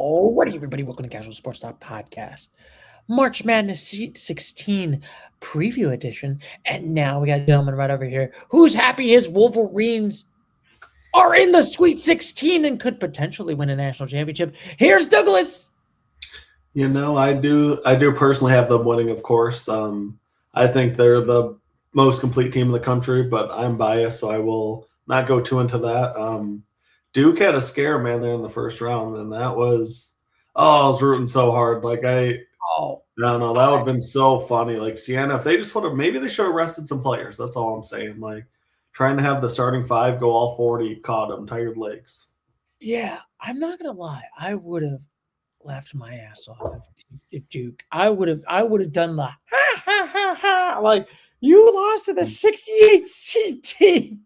Alrighty, everybody, welcome to Casual Sports Talk Podcast. March Madness Sweet 16 preview edition. And now we got a gentleman right over here who's happy his Wolverines are in the Sweet 16 and could potentially win a national championship. Here's Douglas. You know, I do personally have them winning, of course. I think they're the most complete team in the country, but I'm biased, so I will not go too into that. Duke had a scare, man, there in the first round, and that was I was rooting so hard. Like I don't know, that would have been so funny. Like Siena, if they just would have, maybe they should have rested some players. That's all I'm saying. Like trying to have the starting five go all 40 caught them, tired legs. Yeah, I'm not gonna lie, I would have laughed my ass off if Duke. I would have done the ha ha ha ha, like you lost to the 68 seed team.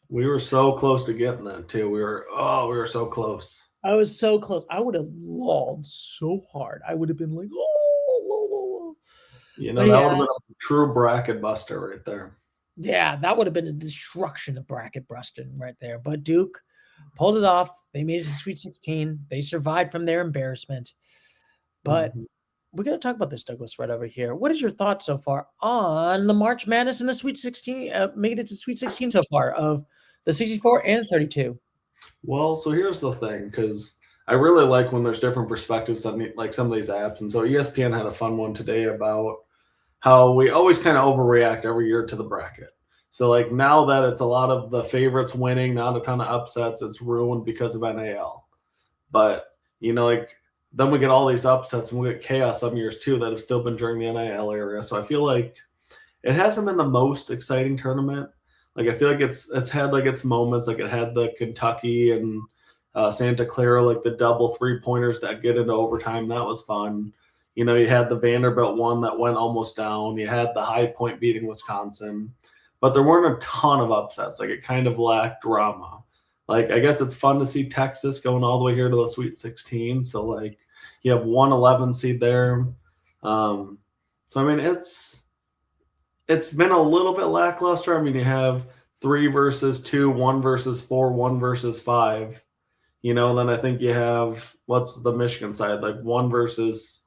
We were so close to getting that too. We were so close. I was so close. I would have lolled so hard. I would have been like, oh. You know, that would have been a true bracket buster right there. Yeah, that would have been a destruction of bracket busting right there. But Duke pulled it off. They made it to Sweet 16. They survived from their embarrassment. But we're going to talk about this, Douglas, right over here. What is your thoughts so far on the March Madness and the Sweet 16, made it to Sweet 16 so far of the 64 and 32? Well, so here's the thing, because I really like when there's different perspectives on like some of these apps. And so ESPN had a fun one today about how we always kind of overreact every year to the bracket. So like now that it's a lot of the favorites winning, not a ton of upsets, it's ruined because of NAL. But, you know, like then we get all these upsets and we get chaos some years too that have still been during the NIL area. So I feel like it hasn't been the most exciting tournament. Like I feel like it's had like its moments. Like it had the Kentucky and Santa Clara, like the double 3-pointers that get into overtime. That was fun. You know, you had the Vanderbilt one that went almost down. You had the High Point beating Wisconsin. But there weren't a ton of upsets. Like it kind of lacked drama. Like I guess it's fun to see Texas going all the way here to the Sweet 16. So like you have 1-11 seed there. So I mean it's been a little bit lackluster. I mean you have 3 versus 2, 1 versus 4, 1 versus 5. You know, then I think you have what's the Michigan side, like 1 versus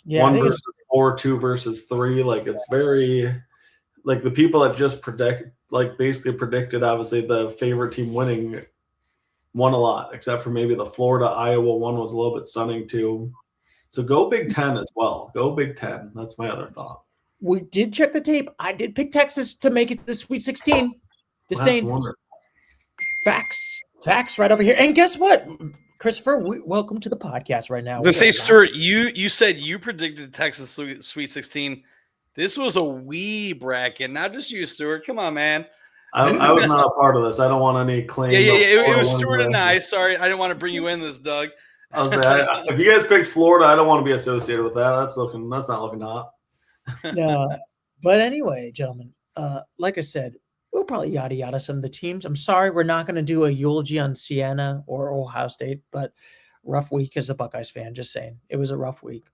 1 versus 4, 2 versus 3. Like it's very like the people that just basically predicted obviously the favorite team winning won a lot, except for maybe the Florida Iowa one was a little bit stunning too. So go Big Ten as well. Go Big Ten. That's my other thought. We did check the tape. I did pick Texas to make it to the Sweet 16. That's wonderful. Facts right over here. And guess what, Christopher? Welcome to the podcast right now. Stuart, you said you predicted Texas Sweet 16. This was a wee bracket, not just you, Stuart. Come on, man. I was not a part of this. I don't want any claims. Yeah. It was Stuart and I. Sorry, I didn't want to bring you in this, Doug. I was like, if you guys picked Florida, I don't want to be associated with that. That's not looking hot. No, but anyway, gentlemen, like I said, we'll probably yada some of the teams. I'm sorry, we're not going to do a eulogy on Siena or Ohio State, but rough week as a Buckeyes fan. Just saying, it was a rough week.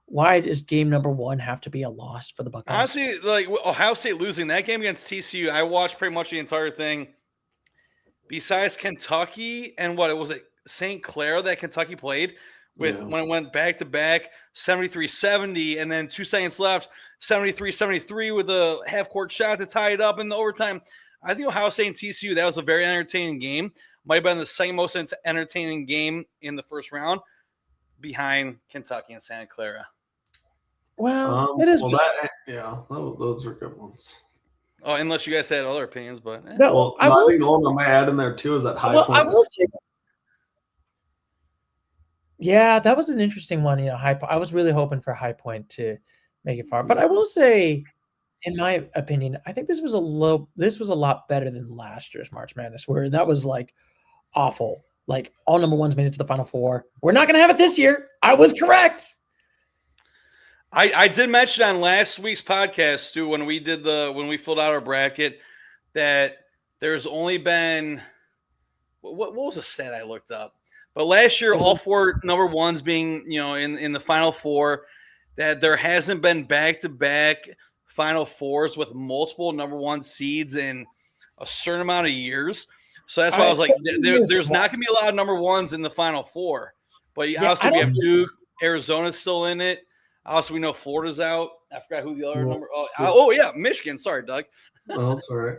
Why does game number 1 have to be a loss for the Buckeyes? Honestly, like Ohio State losing that game against TCU, I watched pretty much the entire thing. Besides Kentucky and what it was, St. Clair that Kentucky played with when it went back to back 73-70, and then 2 seconds left, 73-73 with a half court shot to tie it up in the overtime. I think Ohio State and TCU, that was a very entertaining game. Might have been the second most entertaining game in the first round, behind Kentucky and Santa Clara. Well, it is. Well, those are good ones. Oh, unless you guys had other opinions, but no. Well, I think the one I might add in there too is that High Point. I will say, yeah, that was an interesting one. You know, I was really hoping for High Point to make it far, but I will say, in my opinion, I think this was a lot better than last year's March Madness, where that was like awful. Like all number ones made it to the Final Four. We're not going to have it this year. I was correct. I did mention on last week's podcast, Stu, when we filled out our bracket, that there's only been what was the stat I looked up? But last year, all 4 number ones being in the Final Four, that there hasn't been back-to-back Final Fours with multiple number 1 seeds in a certain amount of years. So that's why I was like, there's not going to be a lot of number 1s in the Final Four. But Yeah, obviously we have Duke, Arizona's still in it. Also, we know Florida's out. I forgot who the other number. Oh, yeah, Michigan. Sorry, Doug. Oh, that's all right.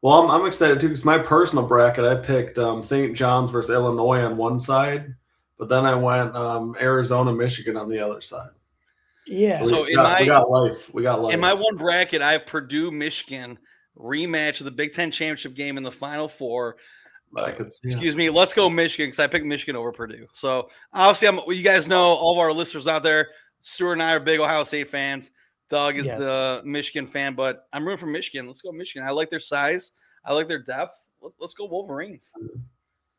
Well, I'm excited too because my personal bracket, I picked St. John's versus Illinois on one side, but then I went Arizona, Michigan on the other side. Yeah. So we got life. We got life. In my one bracket, I have Purdue, Michigan rematch of the Big Ten championship game in the Final Four. Excuse me. Let's go Michigan because I picked Michigan over Purdue. So obviously, you guys know, all of our listeners out there, Stuart and I are big Ohio State fans. Doug is the Michigan fan, but I'm rooting for Michigan. Let's go Michigan. I like their size. I like their depth. Let's go Wolverines.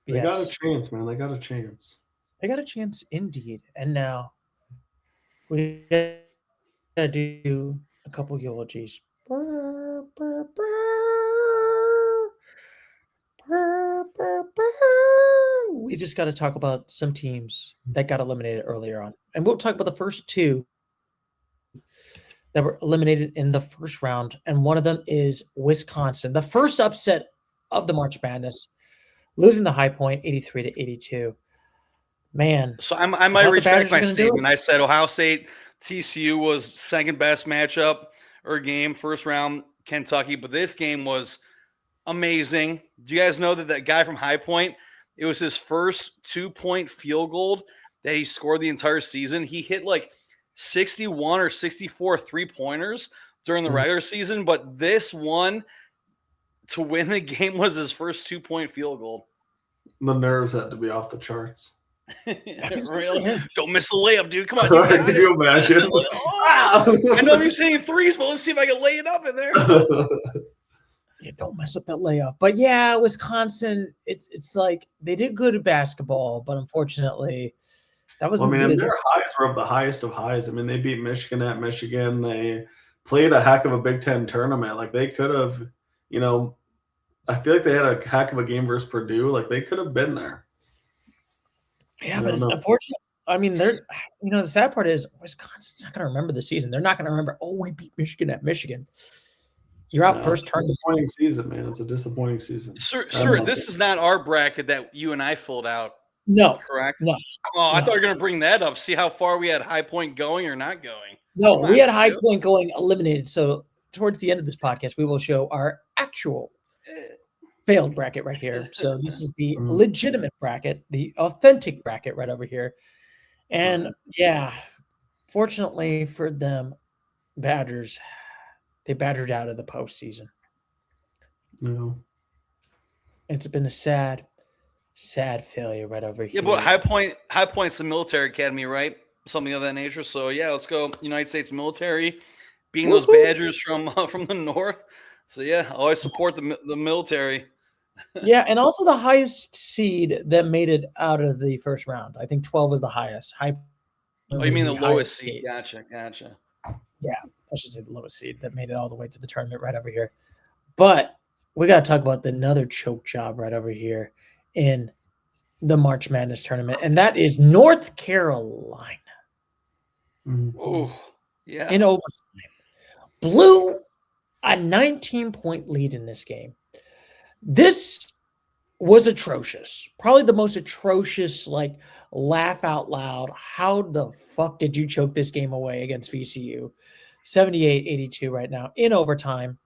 They got a chance, man. They got a chance. They got a chance indeed. And now we got to do a couple eulogies. We just got to talk about some teams that got eliminated earlier on. And we'll talk about the first two that were eliminated in the first round. And one of them is Wisconsin, the first upset of the March Madness, losing the High Point 83-82. Man. So I might retract my statement. I said Ohio State, TCU was second best matchup or game, first round, Kentucky. But this game was amazing. Do you guys know that guy from High Point, it was his first 2-point field goal that he scored the entire season? He hit like 61 or 64 3-pointers during the regular season, but this one to win the game was his first 2-point field goal. The nerves had to be off the charts. Really? Don't miss the layup, dude. Come on. Could you imagine? I know you're saying threes, but let's see if I can lay it up in there. Yeah, don't mess up that layup. But yeah, Wisconsin, it's like they did good at basketball, but unfortunately, that was. Well, I mean, their highs were of the highest of highs. I mean, they beat Michigan at Michigan. They played a heck of a Big Ten tournament. Like they could have, I feel like they had a heck of a game versus Purdue. Like they could have been there. Yeah, but it's unfortunate. I mean, the sad part is Wisconsin's not going to remember the season. They're not going to remember, we beat Michigan at Michigan. You're out first turn. Disappointing season, man. It's a disappointing season. Sir, this is not our bracket that you and I filled out. No. Correct? No. Oh, I thought you were going to bring that up. See how far we had High Point going or not going. No, we had High Point going eliminated. So towards the end of this podcast, we will show our actual failed bracket right here. So this is the legitimate bracket, the authentic bracket right over here. And fortunately for them, Badgers, they badgered out of the postseason. No. It's been a sad failure right over here. Yeah, but High Point's the military academy, right? Something of that nature. So let's go United States military, being those Badgers from the north. So I always support the military. Yeah, and also the highest seed that made it out of the first round. I think 12 was the highest. You mean the lowest seed? Gotcha. Yeah, I should say the lowest seed that made it all the way to the tournament right over here. But we got to talk about another choke job right over here in the March Madness tournament, and that is North Carolina. Oh, yeah. In overtime. Blew a 19-point lead in this game. This was atrocious. Probably the most atrocious, laugh out loud. How the fuck did you choke this game away against VCU? 78-82 right now in overtime.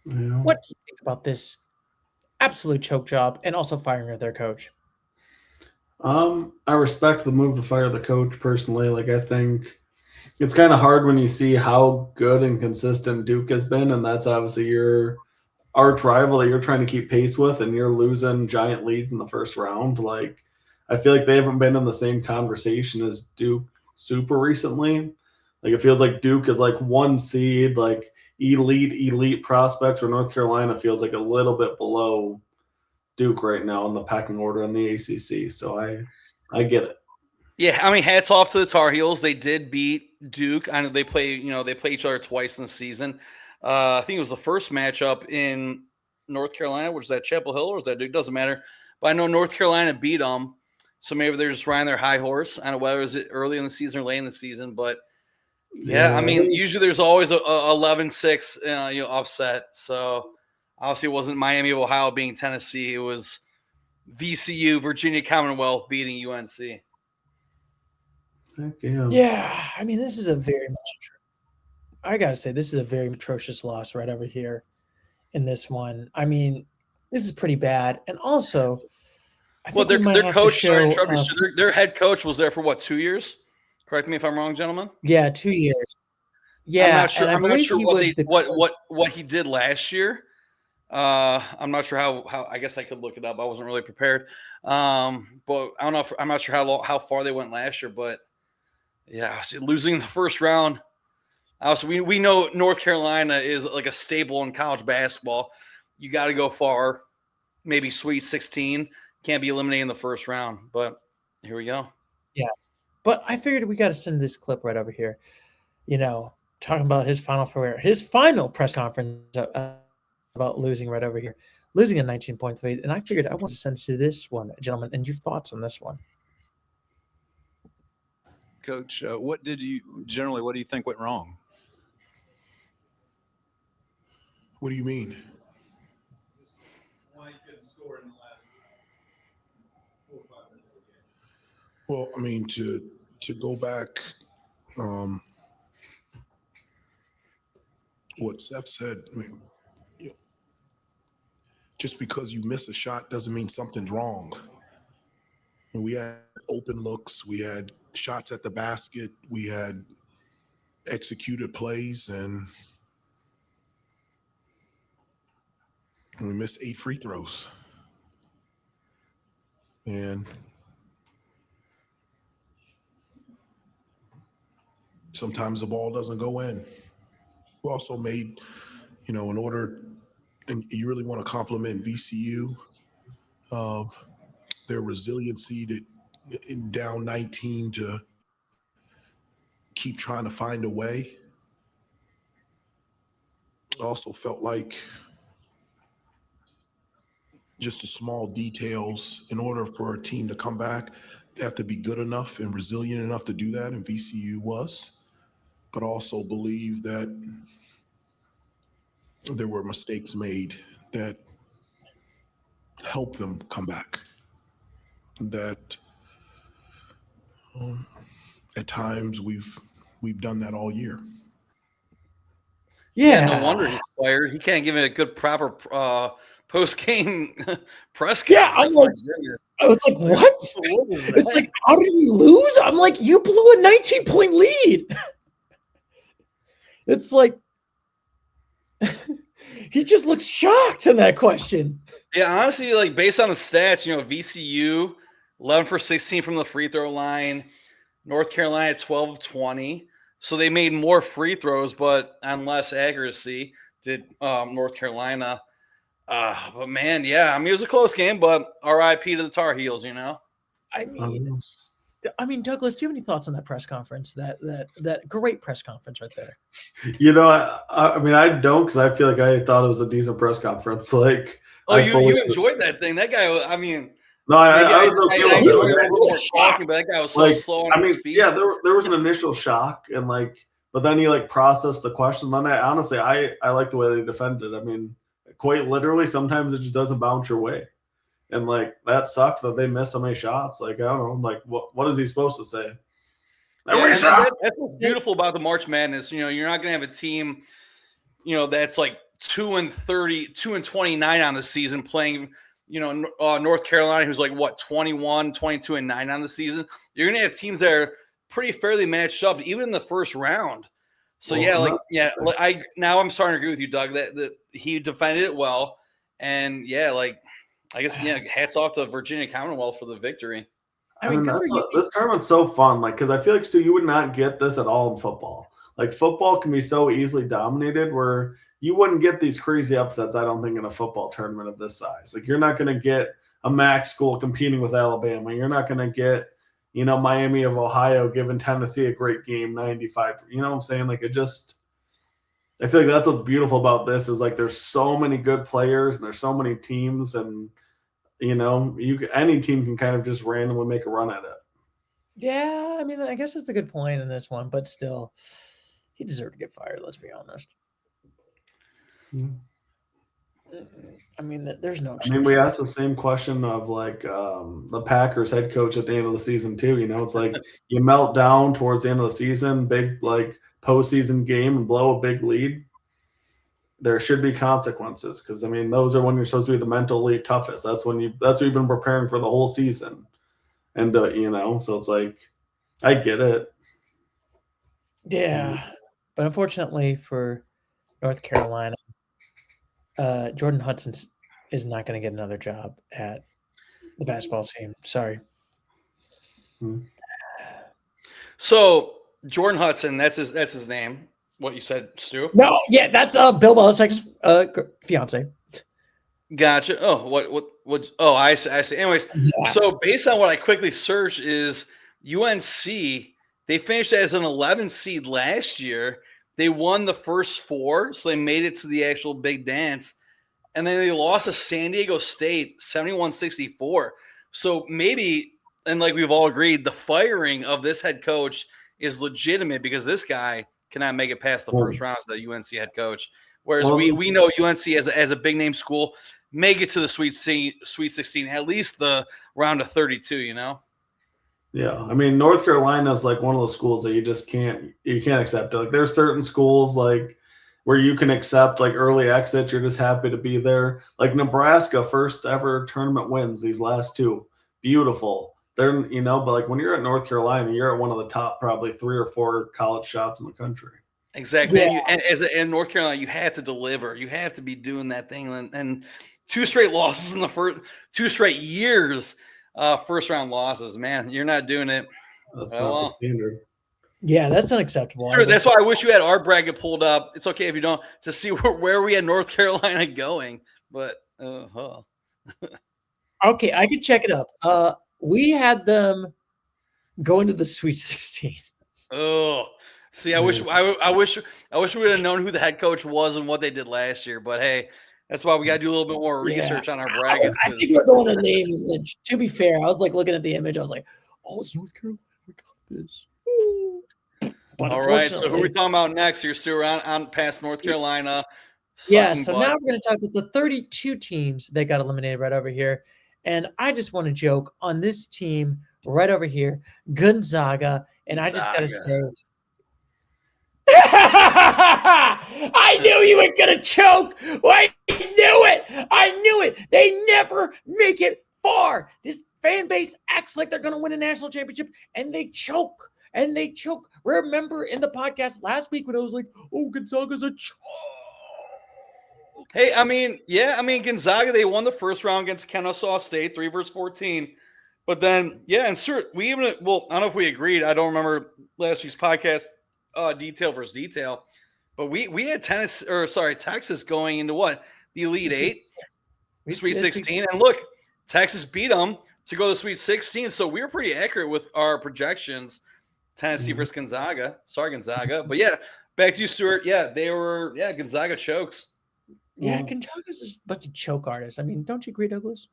Yeah. What do you think about this absolute choke job and also firing of their coach? I respect the move to fire the coach personally. I think it's kind of hard when you see how good and consistent Duke has been, and that's obviously your arch rival that you're trying to keep pace with, and you're losing giant leads in the first round. I feel like they haven't been in the same conversation as Duke super recently. It feels like Duke is one seed, elite prospects, where North Carolina feels like a little bit below Duke right now in the pecking order in the ACC. So I get it. Yeah, I mean, hats off to the Tar Heels. They did beat Duke. I know they play each other twice in the season. I think it was the first matchup in North Carolina, which is that Chapel Hill or is that Duke? Doesn't matter. But I know North Carolina beat them, so maybe they're just riding their high horse. I don't know whether it was early in the season or late in the season, but I mean, usually there's always a 11-6 upset. So obviously it wasn't Miami of Ohio being Tennessee. It was VCU, Virginia Commonwealth beating UNC. Heck yeah. Yeah, I mean, this is a very much. I gotta say, this is a very atrocious loss right over here in this one. I mean, this is pretty bad, and also, I Well, think we might their have coach, to show, their head coach was there for what, 2 years? Correct me if I'm wrong, gentlemen. yeah, 2 years. Yeah, I'm not sure. and I I'm not believe sure he what was they the what he did last year. I'm not sure how. I guess I could look it up. I wasn't really prepared. But I don't know. I'm not sure how far they went last year. But yeah, losing the first round. Also, we know North Carolina is like a staple in college basketball. You got to go far, maybe Sweet 16. Can't be eliminated in the first round. But here we go. Yes, but I figured we got to send this clip right over here. Talking about his final press conference about losing right over here, losing a 19-point lead, and I figured I want to send to this one, gentlemen, and your thoughts on this one. Coach, what do you think went wrong? What do you mean? Why you couldn't score in the last 4 or 5 minutes of the game? Well, I mean, to go back, what Seth said, I mean, just because you miss a shot doesn't mean something's wrong. And we had open looks, we had shots at the basket, we had executed plays, and we missed 8 free throws. And sometimes the ball doesn't go in. We also made, in order, and you really want to compliment VCU, their resiliency to in down 19 to keep trying to find a way. I also felt like just the small details, in order for a team to come back, they have to be good enough and resilient enough to do that, and VCU was. But also believe that there were mistakes made that helped them come back. That at times we've done that all year. Yeah, no wonder he's fired. He can't give it a good, proper post-game press conference. Yeah, I was like, what? It's like, how did we lose? I'm like, you blew a 19-point lead. It's like, he just looks shocked in that question. Yeah, honestly, like based on the stats, VCU 11 for 16 from the free throw line, North Carolina 12 of 20. So they made more free throws, but on less accuracy did North Carolina. But man, yeah, I mean, it was a close game, but RIP to the Tar Heels, I mean, Douglas, do you have any thoughts on that press conference? That great press conference right there. I mean, I don't, because I feel like I thought it was a decent press conference. Like, you enjoyed that thing. That guy, I mean. No, I was okay with it. Talking, but that guy was so slow. I mean, yeah, there was an initial shock, and but then he processed the question. Then I like the way they defended. I mean, quite literally, sometimes it just doesn't bounce your way, and that sucked that they missed so many shots. I don't know, what is he supposed to say? That's what's beautiful about the March Madness. You're not going to have a team, that's 2-29 on the season playing. North Carolina, who's 21, 22, and 9 on the season. You're going to have teams that are pretty fairly matched up, even in the first round. So now I'm starting to agree with you, Doug, that he defended it well, and I guess hats off to Virginia Commonwealth for the victory. I mean, this tournament's so fun, because I feel like, Stu, you would not get this at all in football. Football can be so easily dominated where you wouldn't get these crazy upsets, I don't think, in a football tournament of this size. You're not going to get a MAC school competing with Alabama. You're not going to get, Miami of Ohio giving Tennessee a great game, 95. You know what I'm saying? I feel like that's what's beautiful about this is there's so many good players and there's so many teams, and any team can kind of just randomly make a run at it. Yeah, I mean, I guess that's a good point in this one, but still, he deserved to get fired. Let's be honest. I mean, there's no I excuse. mean, we asked the same question of like the Packers head coach at the end of the season too. You know, it's like you melt down towards the end of the season, big like postseason game, and blow a big lead. There should be consequences because I mean, those are when you're supposed to be the mentally toughest. That's when that's what you've been preparing for the whole season, and you know, so it's like I get it. Yeah, but unfortunately for North Carolina, Jordan Hudson is not going to get another job at the basketball team. Sorry. So Jordan Hudson, that's his name. What you said, Stu? No, yeah, that's Bill Belichick's fiance. Gotcha. Oh, what? Oh, I see. Anyways, so based on what I quickly searched, is UNC. They finished as an 11 seed last year. They won the first 4, so they made it to the actual big dance. And then they lost to San Diego State 71-64. So maybe, and like we've all agreed, the firing of this head coach is legitimate because this guy cannot make it past the first round as the UNC head coach. Whereas we know UNC as a big name school make it to the Sweet 16, at least the round of 32, you know? Yeah, I mean, North Carolina is like one of those schools that you just can't accept it. Like there's certain schools like where you can accept like early exits. You're just happy to be there. Like Nebraska, first ever tournament wins these last 2. Beautiful. They're but like when you're at North Carolina, you're at one of the top probably 3 or 4 college shops in the country. Exactly. Yeah. And in North Carolina, you have to deliver. You have to be doing that thing. And 2 straight losses in the first 2 straight years. First round losses, man. You're not doing it. That's not the standard. Yeah, that's unacceptable. Sure, that's why I wish you had our bracket pulled up. It's okay if you don't, to see where we had North Carolina going. But okay, I can check it up. We had them go into the Sweet 16. Oh, see, I wish we would have known who the head coach was and what they did last year. But hey, that's why we got to do a little bit more research on our brackets. I think we're going to names. To be fair, I was like looking at the image. I was like, "Oh, it's North Carolina. We got this." But all right, so who are we talking about next here, Stu? On past North Carolina. Yeah, so now we're going to talk about the 32 teams that got eliminated right over here. And I just want to joke on this team right over here, Gonzaga. And I just got to say, I knew you were going to choke. I knew it. They never make it far. This fan base acts like they're going to win a national championship, and they choke. Remember in the podcast last week when I was like, oh, Gonzaga's a choke. Hey, Gonzaga, they won the first round against Kennesaw State, 3-14. But then, and sir, I don't know if we agreed. I don't remember last week's podcast, detail versus detail. But we had Texas going into what? The Elite 8, Sweet 16. And look, Texas beat them to go to the Sweet 16. So we were pretty accurate with our projections. Tennessee versus Gonzaga. Sorry, Gonzaga. But yeah, back to you, Stuart. Yeah, Gonzaga chokes. Yeah, Gonzaga's just a bunch of choke artists. I mean, don't you agree, Douglas?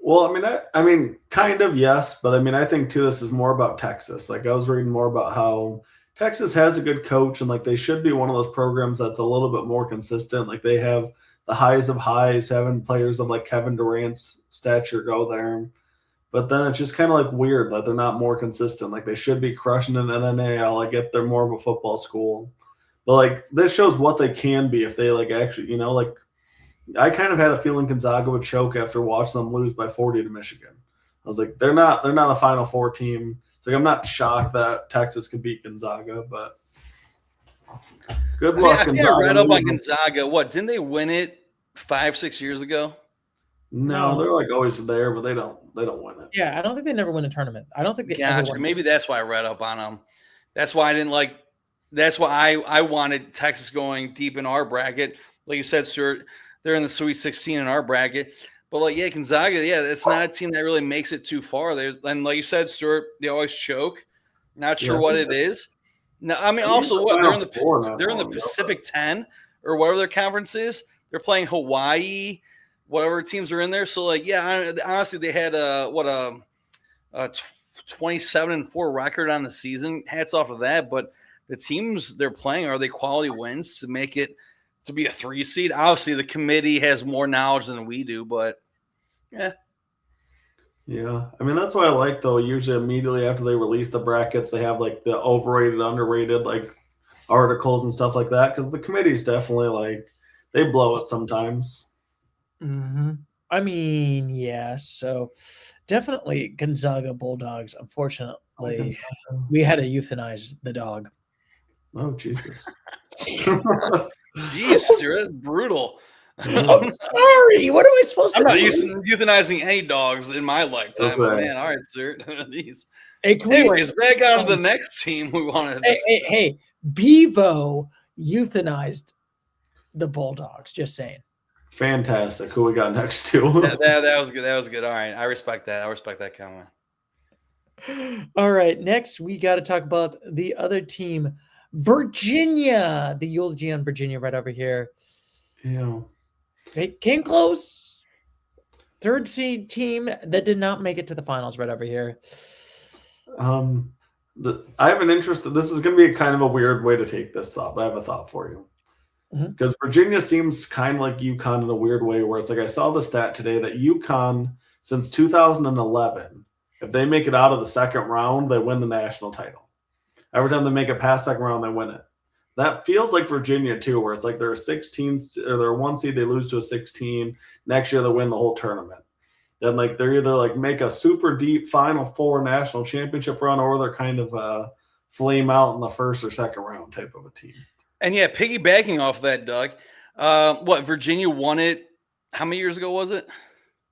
Well, I mean, kind of, yes. But I mean, I think too, this is more about Texas. Like I was reading more about how Texas has a good coach and like they should be one of those programs that's a little bit more consistent. Like they have the highs of highs, having players of like Kevin Durant's stature go there. But then it's just kind of like weird that they're not more consistent. Like they should be crushing an NAL. I get they're more of a football school. But like this shows what they can be if they like actually, like I kind of had a feeling Gonzaga would choke after watching them lose by 40 to Michigan. I was like, they're not a Final Four team. It's like I'm not shocked that Texas could beat Gonzaga, but good luck. I think I read up on Gonzaga. What, didn't they win it 5-6 years ago? No, they're like always there, but they don't win it. Yeah, I don't think they never win a tournament. I don't think they ever won. Maybe that's why I read up on them. That's why I didn't like. That's why I wanted Texas going deep in our bracket. Like you said, Stuart, they're in the Sweet 16 in our bracket. But Gonzaga, it's not a team that really makes it too far. And like you said, Stuart, they always choke. Not sure what it is. No, I mean, also what they're in the Pacific 10 or whatever their conference is. They're playing Hawaii, whatever teams are in there. So honestly, they had a 27-4 record on the season. Hats off of that. But the teams they're playing, are they quality wins to make it to be a 3 seed. Obviously, the committee has more knowledge than we do, but yeah. Yeah, I mean that's why I like though. Usually, immediately after they release the brackets, they have like the overrated, underrated like articles and stuff like that because the committee's definitely like they blow it sometimes. Mm-hmm. I mean, yeah. So definitely Gonzaga Bulldogs. Unfortunately, we had to euthanize the dog. Oh Jesus! Jeez, Stuart, that's brutal. I'm sorry. What am I supposed to I'm not do? used to euthanizing any dogs in my lifetime. That's But right. man, all right, sir. Jeez. Hey, Anyways, back on to the next team we wanted to hey, Bevo euthanized the Bulldogs. Just saying. Fantastic. Who we got next to? that was good. That was good. All right. I respect that. I respect that comment. All right. Next, we got to talk about the other team, Virginia. The eulogy on Virginia right over here. Yeah. It came close. 3rd seed team that did not make it to the finals right over here. I have an interest. This is going to be kind of a weird way to take this thought, but I have a thought for you. Because Virginia seems kind of like UConn in a weird way, where it's like I saw the stat today that UConn since 2011, if they make it out of the second round, they win the national title. Every time they make it past second round, they win it. That feels like Virginia too, where it's like they're a 16 or they're a 1 seed, they lose to a 16. Next year they win the whole tournament. Then like they're either like make a super deep Final Four national championship run, or they're kind of flame out in the first or second round type of a team. And yeah, piggybacking off that, Doug. Virginia won it? How many years ago was it?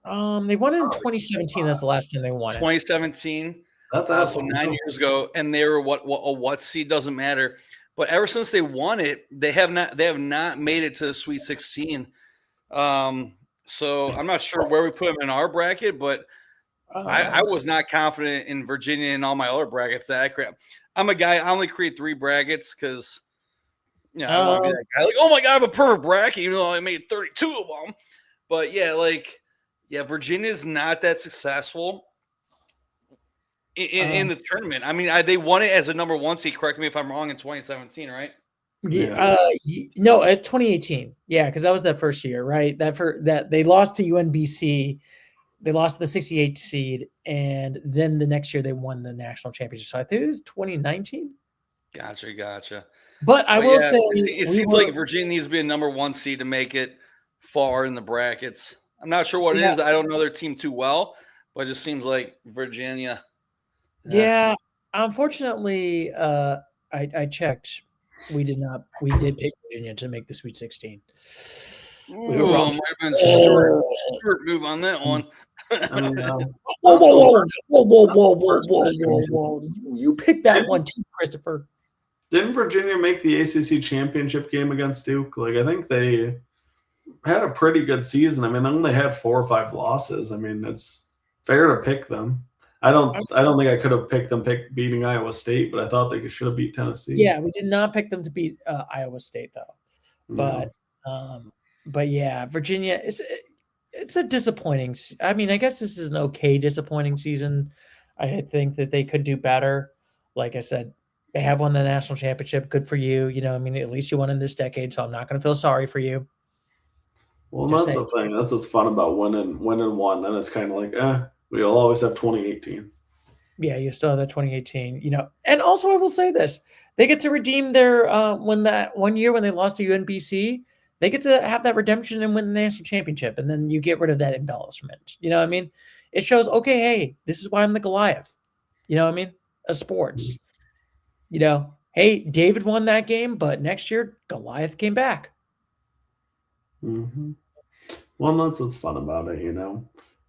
They won it in 2017. That's the last time they won it. 2017. That's so 9 years ago, and they were what seed doesn't matter. But ever since they won it, they have not made it to the Sweet 16. So I'm not sure where we put them in our bracket, but I was not confident in Virginia and all my other brackets that I create. I'm a guy. I only create 3 brackets because I want to be that guy. Like, oh my god, I have a perfect bracket, even though I made 32 of them. But Virginia's not that successful in the tournament. I mean, they won it as a number 1 seed. Correct me if I'm wrong. In 2017, right? No, at 2018. Yeah, because that was that first year, right? That they lost to UNBC. They lost to the 68 seed, and then the next year they won the national championship. So I think it was 2019. Gotcha. But I will say it seems like Virginia needs to be a number 1 seed to make it far in the brackets. I'm not sure what it is. I don't know their team too well, but it just seems like Virginia. Yeah, unfortunately, I checked. We did not. We did pick Virginia to make the Sweet 16. We were wrong. Might have been Stuart move on that one. Whoa. You picked that one too, Christopher. Didn't Virginia make the ACC championship game against Duke? Like, I think they had a pretty good season. I mean, they only had 4 or 5 losses. I mean, it's fair to pick them. I don't think I could have picked them beating Iowa State, but I thought they should have beat Tennessee. Yeah, we did not pick them to beat Iowa State though. But yeah, Virginia it's a disappointing. I mean, I guess this is an okay disappointing season. I think that they could do better. Like I said, they have won the national championship. Good for you. I mean, at least you won in this decade, so I'm not going to feel sorry for you. Well, that's the thing. That's what's fun about winning one. Then it's kind of like, we'll always have 2018. Yeah, you still have that 2018. And also I will say this: they get to redeem their when that 1 year when they lost to UNBC. They get to have that redemption and win the national championship, and then you get rid of that embellishment. You know what I mean? It shows, okay, hey, this is why I'm the Goliath. You know what I mean? Of sports. Hey, David won that game, but next year Goliath came back. Mm-hmm. Well, that's what's fun about it,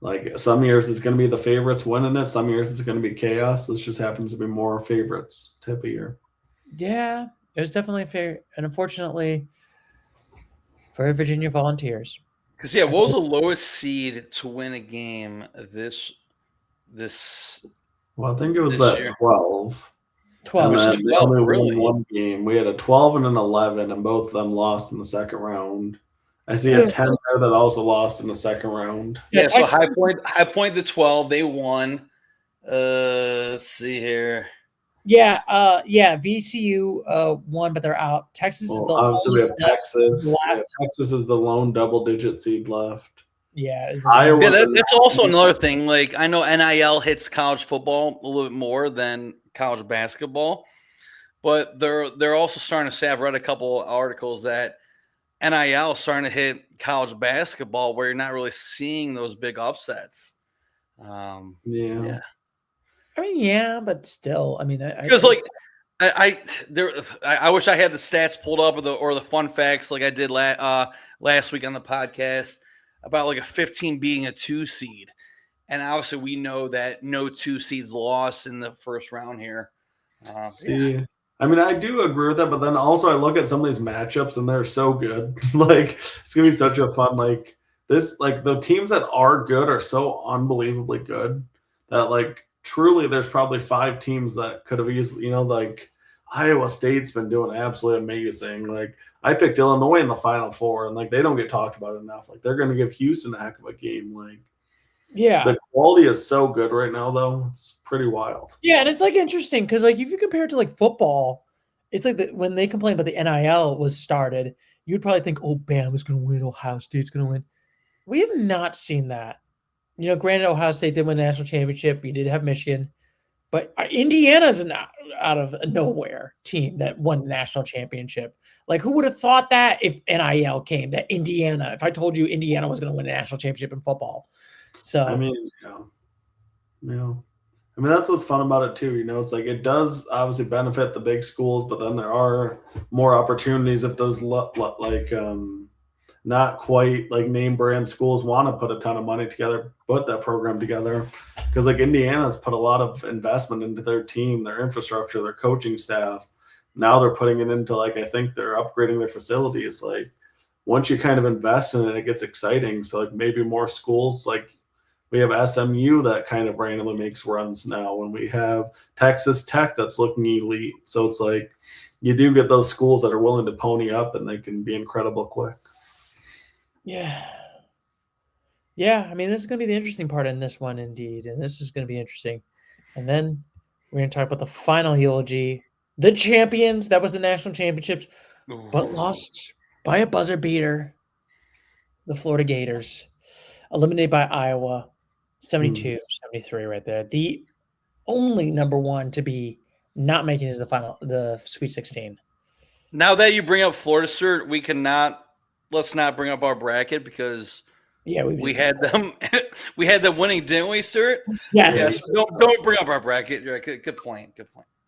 Like some years it's going to be the favorites winning it. Some years it's going to be chaos. This just happens to be more favorites type of year. Yeah, it was definitely fair, and unfortunately for Virginia Volunteers. Because what was the lowest seed to win a game this? Well, I think it was that year. 12. 12. And then 12, only really? won one game. We had a 12 and an 11, and both of them lost in the second round. I see a 10 there that also lost in the second round. Yeah, so High Point the 12, they won. Let's see here. Yeah, VCU won, but they're out. Texas is the Obviously, we only have Texas. the last. Yeah, Texas is the lone double-digit seed left. Yeah, is Iowa. Yeah, that's also another thing. Like, I know NIL hits college football a little bit more than college basketball, but they're also starting to say, I've read a couple articles that NIL is starting to hit college basketball where you're not really seeing those big upsets. Yeah. I mean, yeah, but still, I mean, Because I wish I had the stats pulled up or the fun facts like I did last week on the podcast about like a 15 being a 2 seed, and obviously we know that no 2 seeds lost in the first round here. See, I mean, I do agree with that, but then also I look at some of these matchups and they're so good. Like, it's gonna be such a fun the teams that are good are so unbelievably good that truly there's probably 5 teams that could have easily, like Iowa State's been doing absolutely amazing. Like, I picked Illinois in the Final Four, and they don't get talked about enough. Like, they're going to give Houston a heck of a game. The quality is so good right now, though. It's pretty wild. Yeah, and it's interesting because if you compare it to football, it's when they complain about the NIL was started, you'd probably think, oh, Bama's going to win, Ohio State's going to win. We have not seen that. Granted, Ohio State did win the national championship. We did have Michigan. But Indiana's an out of nowhere team that won the national championship. Who would have thought that if NIL came, that Indiana, if I told you Indiana was going to win a national championship in football. So, I mean, yeah. I mean, that's what's fun about it, too. It's it does obviously benefit the big schools, but then there are more opportunities if those not quite name brand schools want to put a ton of money together, put that program together. Because Indiana's put a lot of investment into their team, their infrastructure, their coaching staff. Now they're putting it into I think they're upgrading their facilities. Once you kind of invest in it, it gets exciting. So maybe more schools, we have SMU that kind of randomly makes runs now, when we have Texas Tech that's looking elite. So it's you do get those schools that are willing to pony up, and they can be incredible quick. Yeah. Yeah, I mean, this is going to be the interesting part in this one, indeed. And this is going to be interesting. And then we're going to talk about the final eulogy. The champions, that was the national championships, but lost by a buzzer beater. The Florida Gators, eliminated by Iowa, 72-73 right there. The only number one to be not making it to the Sweet 16. Now that you bring up Florida, sir, let's not bring up our bracket because we had them winning, didn't we, sir? Yes. Don't bring up our bracket. You're right. Good point.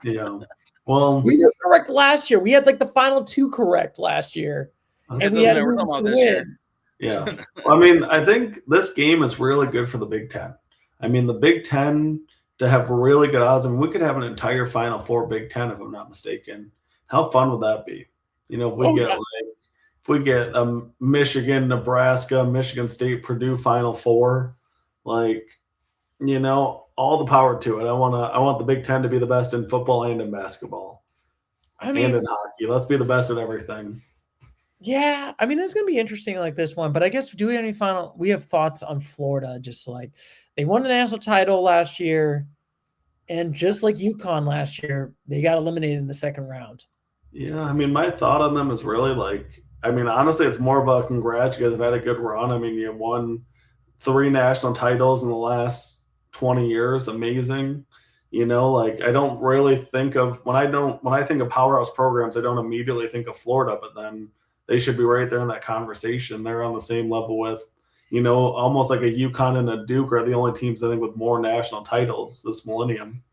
Yeah. Well, we were correct last year. We had the final 2 correct last year. And we had to win. Yeah. Well, I mean, I think this game is really good for the Big Ten. I mean, the Big Ten to have really good odds. I mean, we could have an entire Final Four Big Ten, if I'm not mistaken. How fun would that be? If we get Michigan, Nebraska, Michigan State, Purdue Final Four, all the power to it. I want the Big Ten to be the best in football and in basketball. And in hockey. Let's be the best at everything. Yeah, I mean, it's going to be interesting this one, but I guess do we have we have thoughts on Florida, just they won the national title last year, and just like UConn last year, they got eliminated in the second round. Yeah, I mean, my thought on them is really honestly, it's more of a congrats. You guys have had a good run. I mean, you have won 3 national titles in the last 20 years. Amazing. I don't really think of when I think of powerhouse programs, I don't immediately think of Florida, but then they should be right there in that conversation. They're on the same level with, almost like a UConn and a Duke are the only teams I think with more national titles this millennium.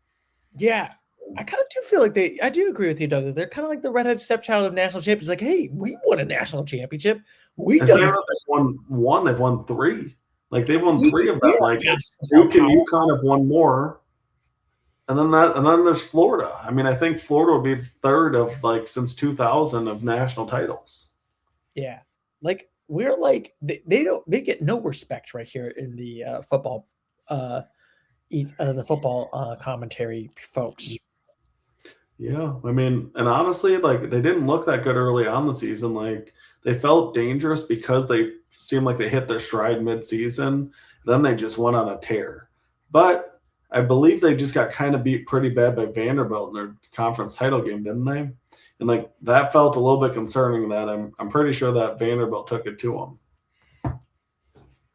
Yeah. I kind of do feel I do agree with you, Douglas. They're kind of like the redhead stepchild of national champions. Hey, we won a national championship. They've won one, they've won 3. They've won 3 of them. Duke and UConn have won more. And then there's Florida. I mean, I think Florida would be third of since 2000 of national titles. Yeah. We're they get no respect right here in the football commentary folks. Yeah, I mean, and honestly, they didn't look that good early on the season. They felt dangerous because they seemed like they hit their stride mid-season. Then they just went on a tear. But I believe they just got kind of beat pretty bad by Vanderbilt in their conference title game, didn't they? And like that felt a little bit concerning. That I'm pretty sure that Vanderbilt took it to them.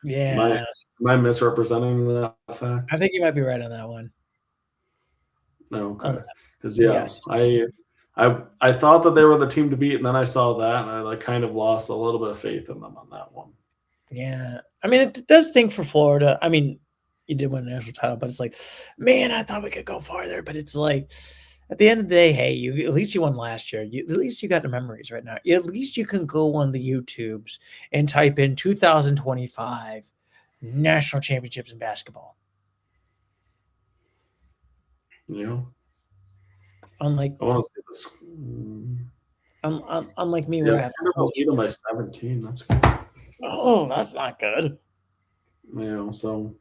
Yeah. Am I misrepresenting that fact? I think you might be right on that one. No, On okay. that. Because Yes. I thought that they were the team to beat, and then I saw that, and I like kind of lost a little bit of faith in them on that one. Yeah. I mean, it does think for Florida. I mean, you did win a national title, but it's like, man, I thought we could go farther. But it's like, at the end of the day, hey, at least you won last year. At least you got the memories right now. At least you can go on the YouTubes and type in 2025 national championships in basketball. Yeah. Unlike I want to see this. unlike me, where I Yeah, have Vanderbilt beat them by 17. That's good. oh, that's not good. Yeah. So,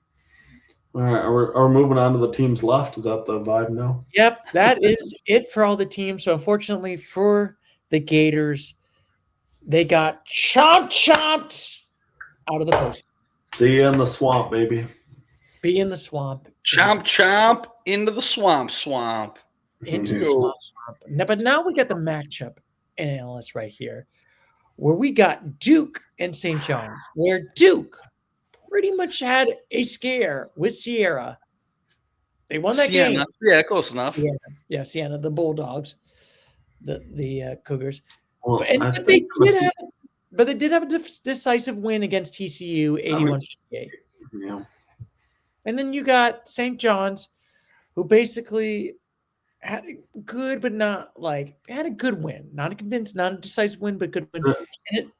all right, are we moving on to the teams left? Is that the vibe now? Yep, that is it for all the teams. So unfortunately for the Gators, they got chomped out of the postseason. See you in the swamp, baby. Be in the swamp. Chomp into the swamp. Into the swamp. But now we got the matchup analyst right here, where we got Duke and St. John's, where Duke pretty much had a scare with Sierra. They won that game. Yeah, close enough. Yeah, Sienna, the Bulldogs, the Cougars. Well, But they did have a decisive win against TCU, 81-58. Yeah. And then you got St. John's, who basically had a good, but not like had a good win, not a convinced, not a decisive win, but good win.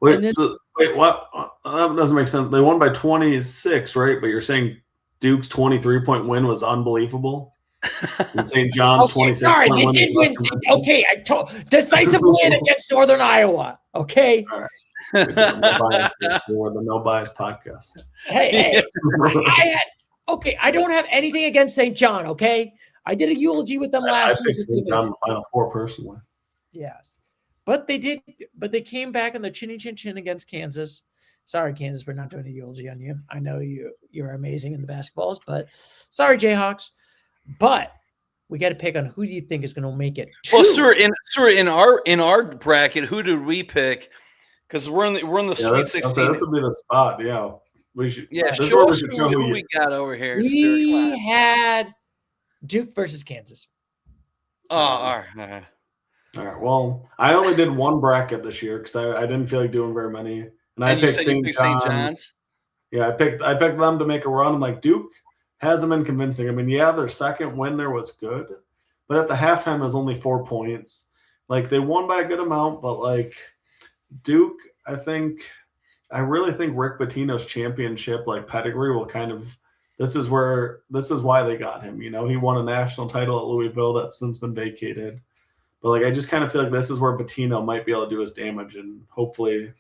Wait, what? That doesn't make sense. They won by 26, right? But you're saying Duke's 23-point win was unbelievable, and St. John's 26. Sorry, they did win. Okay, I told decisive win against Northern Iowa. Okay. All right. For the No Bias podcast. Hey, I don't have anything against St. John. Okay, I did a eulogy with them last year. I picked St. John in the Final Four personally. Yes, but they came back in the chinny chin chin against Kansas. Sorry, Kansas, we're not doing a eulogy on you. I know you're amazing in the basketballs, but sorry, Jayhawks. But we got to pick on who do you think is going to make it. Well, sir, in our bracket, who did we pick? Because we're in the Sweet 16. This would be the spot. Yeah, we should. Yeah, show us who we got over here. We had Duke versus Kansas. Oh, all right. All right. Well, I only did one bracket this year because I didn't feel like doing very many, and I picked St. John's. Yeah, I picked them to make a run. I'm like, Duke hasn't been convincing. I mean, yeah, their second win there was good, but at the halftime it was only 4 points. Like they won by a good amount, but like Duke, I really think Rick Pitino's championship like pedigree will kind of. This is why they got him. You know, he won a national title at Louisville that's since been vacated. But like I just kind of feel like this is where Pitino might be able to do his damage and hopefully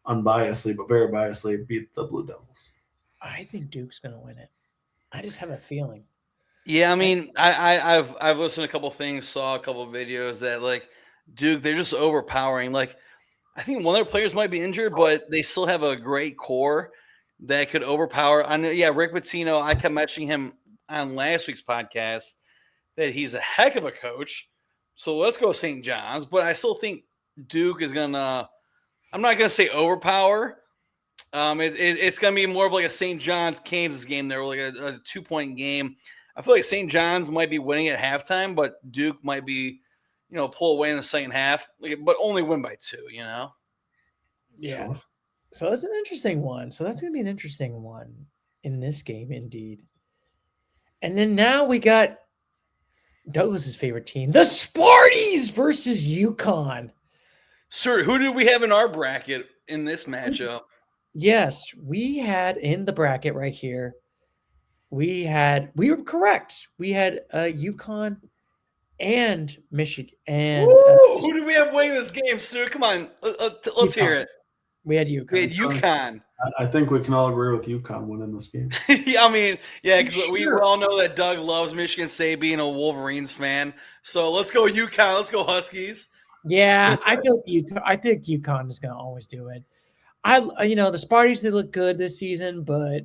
unbiasedly, but very biasedly, beat the Blue Devils. I think Duke's gonna win it. I just have a feeling. Yeah, I mean, I've listened to a couple things, saw a couple of videos that like Duke, they're just overpowering. Like I think one of their players might be injured, but they still have a great core that could overpower. I know, yeah, Rick Pitino, I kept mentioning him on last week's podcast that he's a heck of a coach. So let's go St. John's, but I still think Duke is gonna. I'm not gonna say overpower. It's gonna be more of like a St. John's Kansas game there, like a 2-point game. I feel like St. John's might be winning at halftime, but Duke might be, pull away in the second half, but only win by 2. Yeah. Sure. So that's an interesting one. So that's gonna be an interesting one in this game, indeed. And then now we got Douglas's favorite team, the Sparties versus UConn. Sir, who did we have in our bracket in this matchup? Yes, we had in the bracket right here. We were correct. We had UConn and Michigan. And who did we have winning this game, Sir? Come on, let's hear it. We had UConn. We had UConn. I think we can all agree with UConn winning this game. Yeah, I mean, yeah, because we all know that Doug loves Michigan State, being a Wolverines fan. So let's go UConn. Let's go Huskies. Yeah, I think UConn is going to always do it. The Sparties, they look good this season, but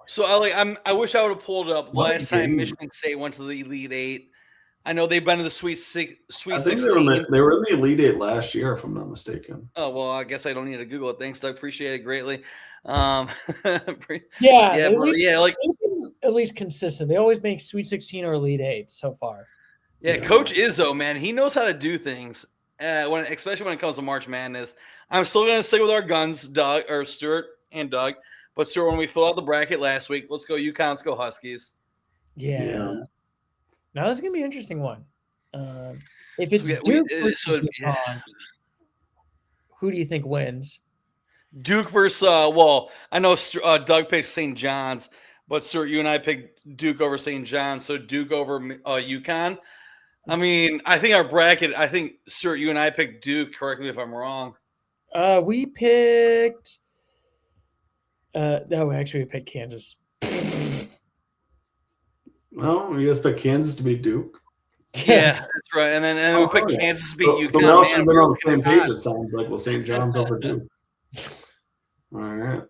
So I wish I would have pulled up last time Michigan State went to the Elite Eight. I know they've been to the Sweet 16. They were in the Elite Eight last year, if I'm not mistaken. Oh, well, I guess I don't need to Google it. Thanks, Doug. Appreciate it greatly. At least consistent. They always make Sweet 16 or Elite 8 so far. Yeah, Coach Izzo, man, he knows how to do things. Especially when it comes to March Madness. I'm still going to stick with our guns, Stuart and Doug. But Stuart, when we filled out the bracket last week, let's go UConn, let's go Huskies. Yeah. Now this is going to be an interesting one. If it's Duke versus UConn, who do you think wins? Duke versus I know Doug picked St. John's, but Stuart, you and I picked Duke over St. John's, so Duke over UConn. I mean, I think our bracket. I think Stuart, you and I picked Duke. Correct me if I'm wrong. We picked. No, actually, we picked Kansas. No, you guys picked Kansas to beat Duke. Yeah, that's right. And then we picked Kansas to beat UConn. So we all should have been on the same page. It sounds like St. John's over Duke. All right.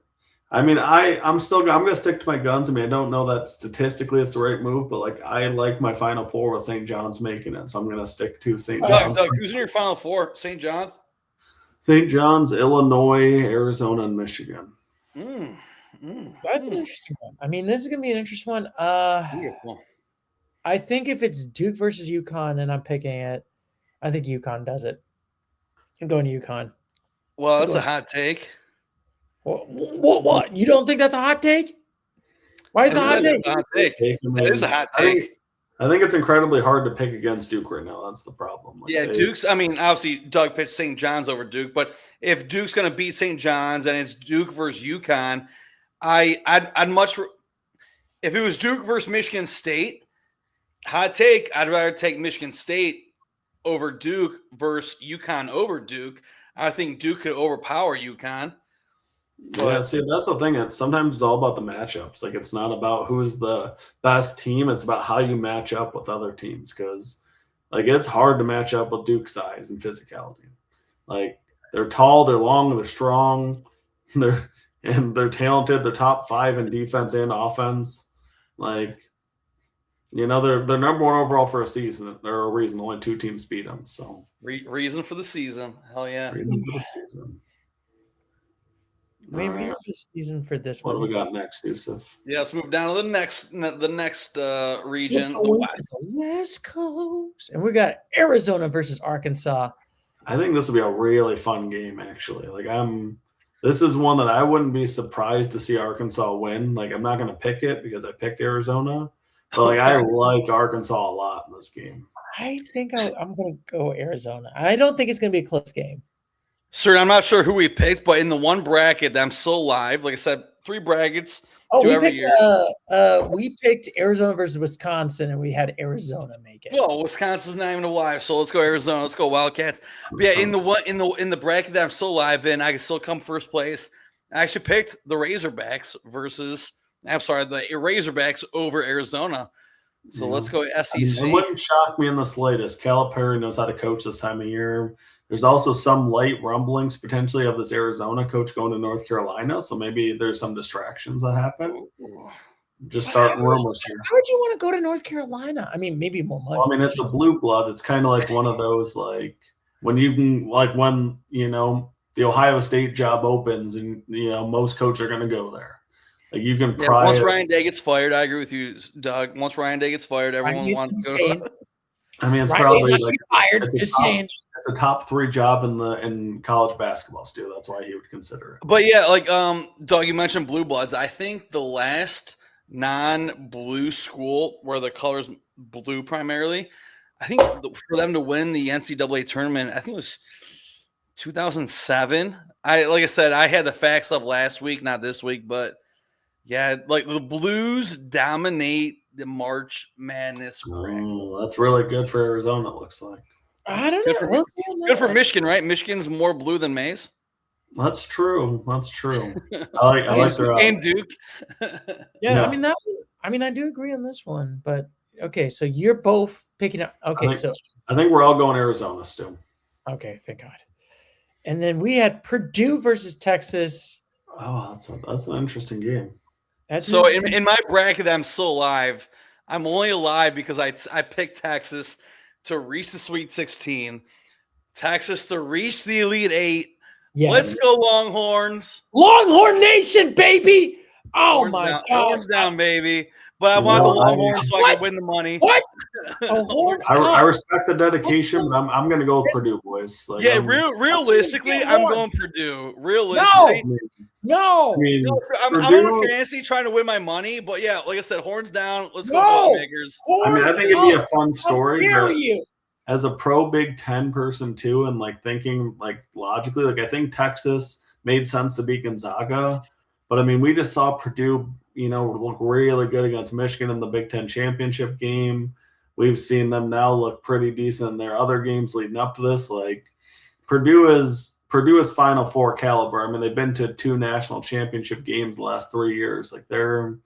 I mean, I'm going to stick to my guns. I mean, I don't know that statistically it's the right move, but I like my Final Four with St. John's making it, so I'm going to stick to St. John's. Doug, who's in your Final Four? St. John's? St. John's, Illinois, Arizona, and Michigan. That's an interesting one. I mean, this is going to be an interesting one. Beautiful. I think if it's Duke versus UConn and I'm picking it, I think UConn does it. I'm going to UConn. Well, that's a hot take. What? You don't think that's a hot take? Why is it a hot take? That is a hot take. I think it's incredibly hard to pick against Duke right now. That's the problem. Duke's. I mean, obviously, Doug picked St. John's over Duke, but if Duke's going to beat St. John's and it's Duke versus UConn, I'd much. If it was Duke versus Michigan State, hot take, I'd rather take Michigan State over Duke versus UConn over Duke. I think Duke could overpower UConn. Yeah, see, that's the thing. Sometimes it's all about the matchups. It's not about who's the best team. It's about how you match up with other teams because, it's hard to match up with Duke's size and physicality. They're tall, they're long, they're strong, they're talented. They're top 5 in defense and offense. They're number 1 overall for a season. There are a reason only 2 teams beat them. So reason for the season. Hell yeah. Reason for the season. I mean, reason for the season for this one. What do we got next, Yusuf? Yeah, let's move down to the next region, the West Coast, and we got Arizona versus Arkansas. I think this will be a really fun game. Actually, this is one that I wouldn't be surprised to see Arkansas win. I'm not going to pick it because I picked Arizona, but I like Arkansas a lot in this game. I think I'm going to go Arizona. I don't think it's going to be a close game. Sir, I'm not sure who we picked, but in the one bracket that I'm still live, like I said, 3 brackets. We picked Arizona versus Wisconsin, and we had Arizona make it. Well, Wisconsin's not even alive, so let's go Arizona. Let's go Wildcats. But yeah, in the bracket that I'm still live in, I can still come first place. I actually picked the Razorbacks the Razorbacks over Arizona. So let's go SEC. It wouldn't shock me in the slightest. Calipari knows how to coach this time of year. There's also some light rumblings potentially of this Arizona coach going to North Carolina. So maybe there's some distractions that happen. Just starting rumors here. How would you want to go to North Carolina? I mean, maybe more money. Well, I mean, it's a blue blood. It's kind of like one of those, when you can, when, the Ohio State job opens and, most coaches are going to go there. You can pry. Once Ryan Day gets fired, I agree with you, Doug. Once Ryan Day gets fired, everyone wants to go. I mean, it's probably it's a top 3 job in college basketball, Stu. That's why he would consider it. But yeah, Doug, you mentioned blue bloods. I think the last non-blue school where the color's blue primarily, I think for them to win the NCAA tournament, I think it was 2007. Like I said, I had the facts up last week, not this week, but yeah, the Blues dominate the March Madness bracket. Oh, that's really good for Arizona, it looks like. I don't know. Good for Michigan, right? Michigan's more blue than maize. That's true. I like their and Duke. Yeah, I mean, I do agree on this one, but okay. So you're both picking up. Okay, I think we're all going Arizona still. Okay, thank God. And then we had Purdue versus Texas. Oh, that's an interesting game. So in my bracket that I'm still alive, I'm only alive because I picked Texas to reach the Sweet 16, Texas to reach the Elite Eight. Yes. Let's go Longhorns. Longhorn Nation, baby. Oh Horns my down, God. horns down, baby. But I want the Longhorns so I can win the money. What? A horn I respect the dedication, but I'm going to go with Purdue, boys. Like, Yeah, realistically, I'm going Purdue. Realistically. No. I mean, I'm on fantasy trying to win my money, but yeah, like I said, horns down. Let's go, Bookmakers. I mean, I think it'd be a fun story. How dare you? As a pro Big Ten person too, and like thinking like logically, like I think Texas made sense to beat Gonzaga, but I mean, we just saw Purdue, look really good against Michigan in the Big Ten championship game. We've seen them now look pretty decent in their other games leading up to this. Like Purdue is Final Four caliber. I mean, they've been to 2 national championship games the last 3 years. Like they're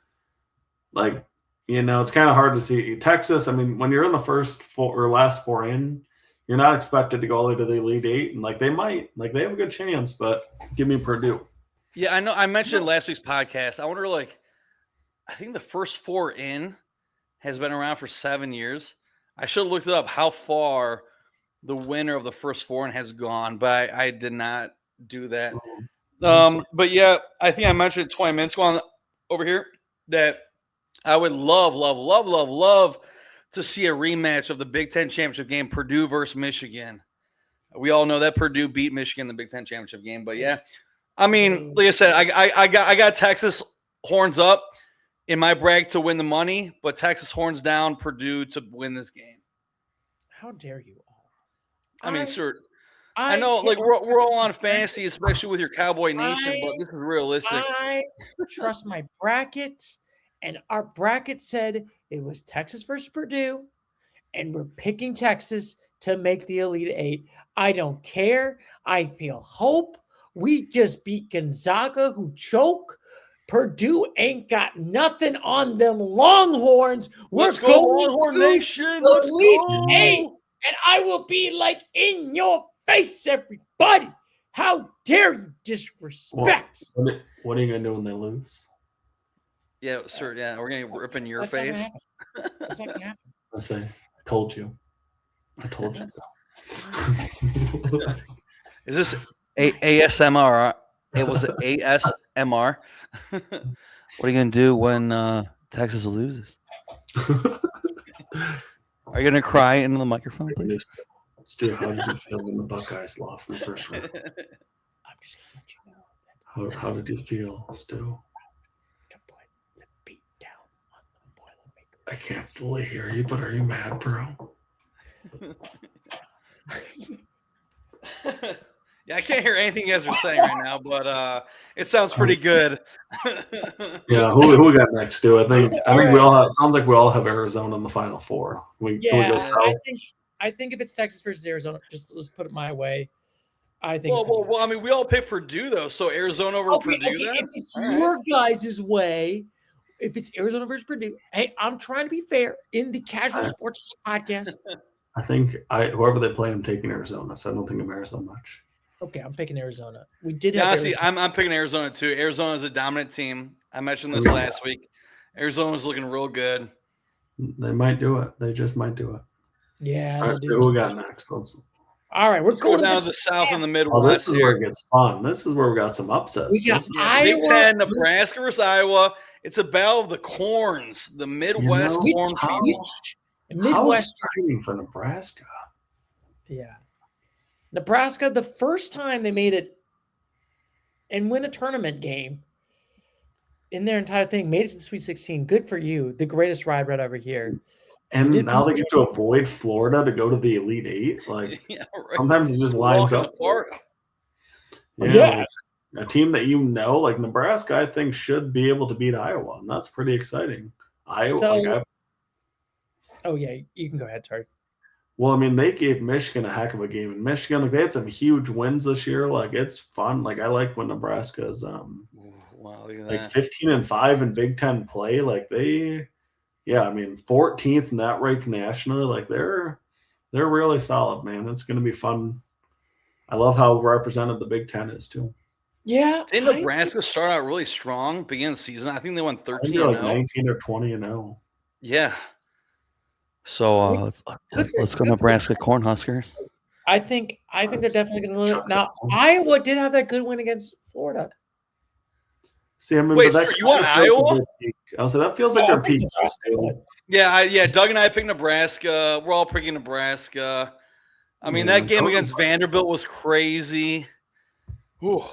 like, it's kind of hard to see Texas. I mean, when you're in the first 4 or last 4 in, you're not expected to go all the way to the Elite Eight, and like they might, like they have a good chance. But give me Purdue. Yeah, I know. I mentioned last week's podcast. I wonder, I think the first 4 in has been around for 7 years. I should have looked it up how far the winner of the first 4 in has gone, but I did not do that. But yeah, I think I mentioned 20 minutes ago over here that I would love to see a rematch of the Big Ten championship game, Purdue versus Michigan. We all know that Purdue beat Michigan in the Big Ten championship game, but yeah, I mean, like I said, I got Texas horns up in my brag to win the money, but Texas horns down, Purdue to win this game. How dare you all? I mean, sir, I know, like we're all on fantasy, especially with your Cowboy Nation, but this is realistic. I trust my bracket, and our bracket said it was Texas versus Purdue, and we're picking Texas to make the Elite Eight. I don't care. I feel hope. We just beat Gonzaga, who choke. Purdue ain't got nothing on them Longhorns. Let's go Longhorn Nation. Let's go. Eight, and I will be like in your face, everybody. How dare you disrespect? What are you gonna do when they lose? Yeah, sir. Yeah, we're gonna rip in your face. That's not gonna happen. I say, I told you so. Is this ASMR? It was ASMR. What are you gonna do when Texas loses? Are you gonna cry into the microphone, please? Stu, how did you feel when the Buckeyes lost in the first round? I'm just gonna let you know. How did you feel, Stu? To put the beat down on the Boilermaker. I can't fully hear you, but are you mad, bro? Yeah, I can't hear anything you guys are saying right now, but it sounds pretty good. Yeah, who we got next, Stu? I think we all have. Sounds like we all have Arizona in the Final Four. Can we go south? I think if it's Texas versus Arizona, let's put it my way. I think. Well, I mean, we all picked Purdue though, so Arizona over Purdue. Then? If it's your guys' way, if it's Arizona versus Purdue, hey, I'm trying to be fair in the Casual Sports podcast. I think whoever they play, I'm taking Arizona, so I don't think it matters so much. Okay, I'm picking Arizona. We did have honestly, I'm picking Arizona too. Arizona is a dominant team. I mentioned this last week. Arizona's looking real good. They might do it. They just might do it. Yeah. All right, who we got next? All right, let's go down to the South and the Midwest. Oh, this is where it gets fun. This is where we got some upsets. We got Big Ten, Nebraska versus Iowa. It's a battle of the corns, the Midwest cornfields. Midwest exciting for Nebraska. Yeah. Nebraska, the first time they made it and win a tournament game in their entire thing, made it to the Sweet 16. Good for you. The greatest ride right over here. And now they get to avoid Florida to go to the Elite Eight. Like sometimes it just lines up. Yeah. A team that like Nebraska, I think should be able to beat Iowa, and that's pretty exciting. Iowa. Oh yeah, you can go ahead, Tark. Well, I mean, they gave Michigan a heck of a game. In Michigan, they had some huge wins this year. Like it's fun. Like I like when Nebraska is 15-5 in Big Ten play. Like I mean, 14th net rank nationally. Like they're really solid, man. It's going to be fun. I love how represented the Big Ten is too. Yeah. Didn't Nebraska start out really strong beginning of the season? I think they won I think 13 they're like and 0. 19 or 20 and 0. Yeah. So let's go Nebraska Cornhuskers. I think they're definitely going to win. Now, Iowa did have that good win against Florida. See, I mean, Wait, but that sir, you want kind of feels Iowa? like their peak. I was like, that feels like their peak. Yeah, Doug and I picked Nebraska. We're all picking Nebraska. I mean, that game against Vanderbilt was crazy. Ooh.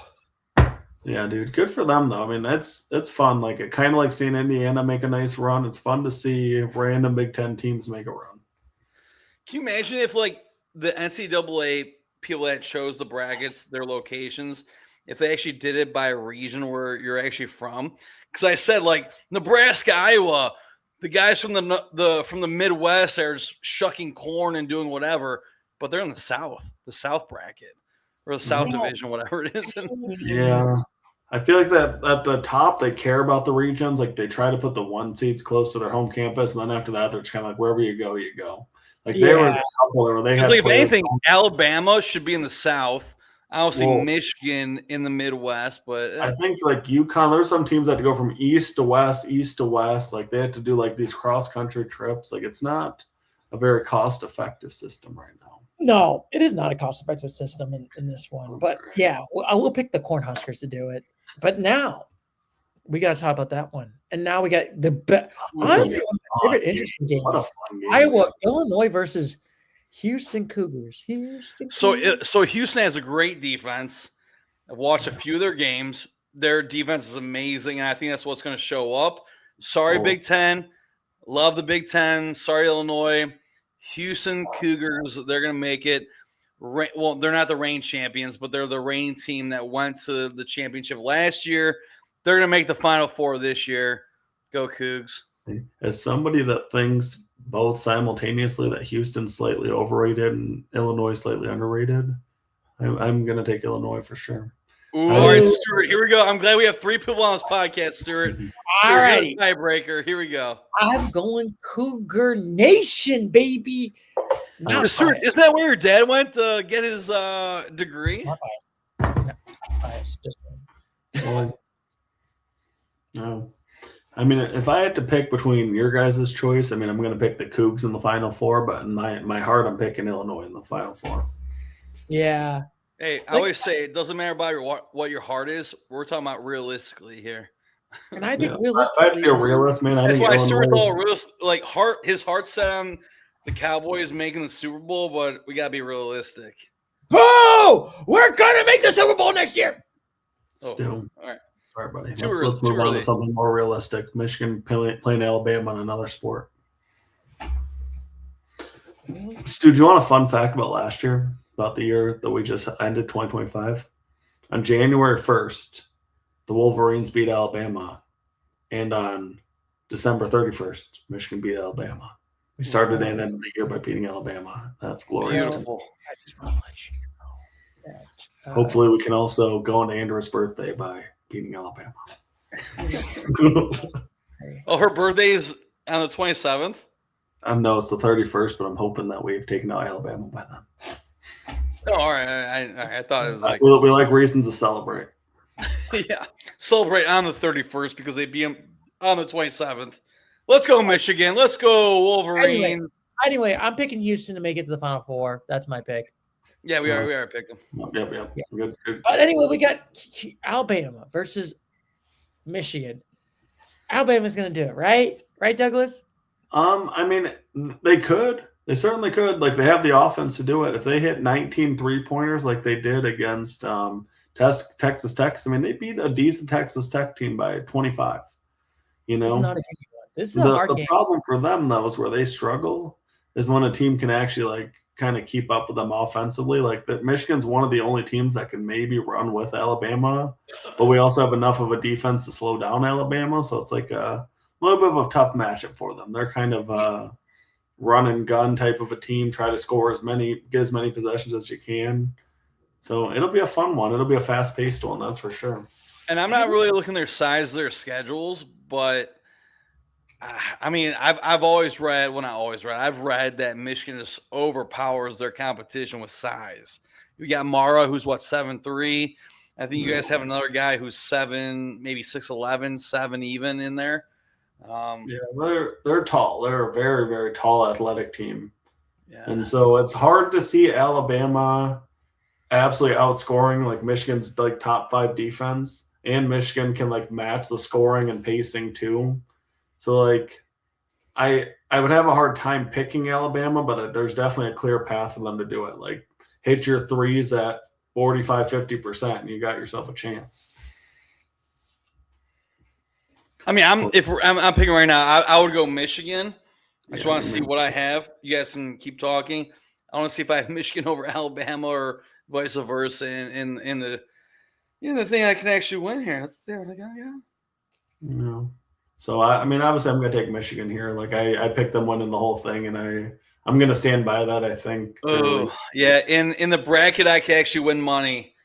Yeah, dude. Good for them, though. I mean, it's fun. Like, it kind of like seeing Indiana make a nice run. It's fun to see random Big Ten teams make a run. Can you imagine if, like, the NCAA people that chose the brackets, their locations, if they actually did it by region where you're actually from? Because I said, like, Nebraska, Iowa, the guys from the Midwest are just shucking corn and doing whatever, but they're in the South bracket. Or the South Division, whatever it is. Yeah. I feel like that at the top, they care about the regions. Like, they try to put the 1 seeds close to their home campus. And then after that, they're just kind of like, wherever you go, you go. Like, there was a couple where they had. Like, if anything, Alabama should be in the South. I don't see Michigan in the Midwest, but I think, like, UConn, there's some teams that have to go from east to west. Like, they have to do, like, these cross-country trips. Like, it's not a very cost-effective system right now. No, it is not a cost-effective system in this one. But yeah, I will pick the Cornhuskers to do it. But now we got to talk about that one. And now we got the honestly, one of my favorite interesting games: Iowa, Illinois versus Houston Cougars. So Houston has a great defense. I've watched a few of their games. Their defense is amazing, and I think that's what's going to show up. Sorry, Big Ten. Love the Big Ten. Sorry, Illinois. Houston Cougars, they're going to make it. Well, they're not the reigning champions, but they're the reigning team that went to the championship last year. They're going to make the Final Four this year. Go Cougs. As somebody that thinks both simultaneously that Houston's slightly overrated and Illinois slightly underrated, I'm going to take Illinois for sure. Ooh, all right, Stuart, here we go. I'm glad we have 3 people on this podcast, Stuart. All right. Tiebreaker. Here we go. I'm going Cougar Nation, baby. Stuart, isn't that where your dad went to get his degree? No. I mean, if I had to pick between your guys' choice, I mean, I'm going to pick the Cougs in the Final Four, but in my heart, I'm picking Illinois in the Final Four. Yeah. Hey, I always say it doesn't matter about what your heart is. We're talking about realistically here. And I think realistically, if I had to be a realist, man, that's why Stuart's all realist. Like his heart's set on the Cowboys making the Super Bowl, but we gotta be realistic. Oh, we're gonna make the Super Bowl next year. Still, all right. All right, buddy. Let's move on to something more realistic. Michigan playing Alabama in another sport. Stu, do you want a fun fact about last year? About the year that we just ended, 2025? On January 1st, the Wolverines beat Alabama. And on December 31st, Michigan beat Alabama. We started and ended the year by beating Alabama. That's glorious. Beautiful. I just want to let you know that. Hopefully we can also go on Andrew's birthday by beating Alabama. Oh, her birthday is on the 27th? No, it's the 31st, but I'm hoping that we've taken out Alabama by then. Oh, all right. I thought it was like we like reasons to celebrate. Yeah, celebrate on the 31st because they beat them on the 27th. Let's go Michigan. Let's go Wolverines. Anyway, I'm picking Houston to make it to the Final Four. That's my pick. Yeah, we are picked them. Yep. Good. But anyway, we got Alabama versus Michigan. Alabama's going to do it, right? Right, Douglas? I mean, they could. They certainly could. Like, they have the offense to do it. If they hit 19 three-pointers like they did against Texas Tech, I mean, they beat a decent Texas Tech team by 25. You know? This is not a good one. This is a hard game. The problem for them, though, is where they struggle is when a team can actually, like, kind of keep up with them offensively. Like, that Michigan's one of the only teams that can maybe run with Alabama, but we also have enough of a defense to slow down Alabama, so it's like a little bit of a tough matchup for them. They're kind of run and gun type of a team, try to score get as many possessions as you can. So it'll be a fun one. It'll be a fast-paced one, that's for sure. And I'm not really looking at their size, their schedules, but I mean, I've read that Michigan just overpowers their competition with size. You got Mara, who's 7'3", I think you guys have another guy who's 7, maybe 6'11", 7 even in there. They're tall. They're a very, very tall athletic team. Yeah. And so it's hard to see Alabama absolutely outscoring like Michigan's like top 5 defense, and Michigan can like match the scoring and pacing too. So like I would have a hard time picking Alabama, but there's definitely a clear path for them to do it. Like hit your threes at 45-50% and you got yourself a chance. I mean, I'm picking right now. I would go Michigan. I just want to see what I have. You guys can keep talking. I want to see if I have Michigan over Alabama or vice versa in the thing I can actually win here. Let's see what I got. Yeah. No. So I mean, obviously, I'm going to take Michigan here. Like I picked them winning the whole thing, and I'm going to stand by that. I think. Oh yeah, in the bracket, I can actually win money.